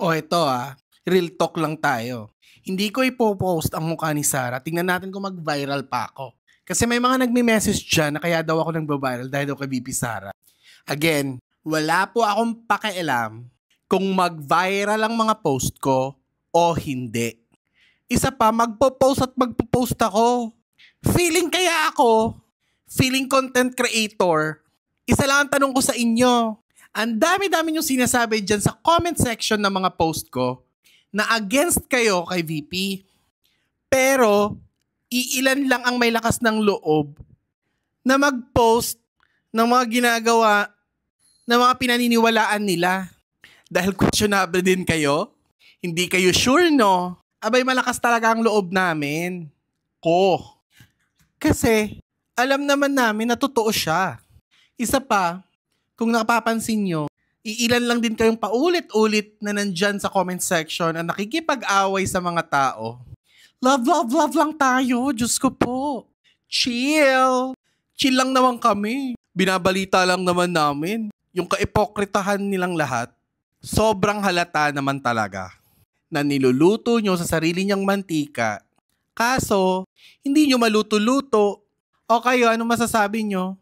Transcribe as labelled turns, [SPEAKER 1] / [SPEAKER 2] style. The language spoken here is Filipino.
[SPEAKER 1] O ito real talk lang tayo. Hindi ko ipopost ang mukha ni Sarah. Tingnan natin kung mag-viral pa ako. Kasi may mga nagme-message dyan na kaya daw ako nagba-viral dahil daw kay VP Sara. Again, wala po akong pakialam kung mag-viral ang mga post ko o hindi. Isa pa, magpo-post at magpo-post ako. Feeling content creator. Isa lang ang tanong ko sa inyo. Ang dami-dami nyo sinasabi dyan sa comment section ng mga post ko na against kayo kay VP. Pero, iilan lang ang may lakas ng loob na mag-post ng mga ginagawa ng mga pinaniniwalaan nila. Dahil questionable din kayo, hindi kayo sure, no? Abay, malakas talaga ang loob namin. Kasi, alam naman namin na totoo siya. Isa pa, kung napapansin nyo, iilan lang din kayong paulit-ulit na nandyan sa comment section at nakikipag-away sa mga tao. Love, love, love lang tayo. Diyos ko po. Chill. Chill lang naman kami. Binabalita lang naman namin. Yung kaipokritahan nilang lahat, sobrang halata naman talaga na niluluto nyo sa sarili nyang mantika. Kaso, hindi nyo maluto-luto. O kayo, ano masasabi nyo?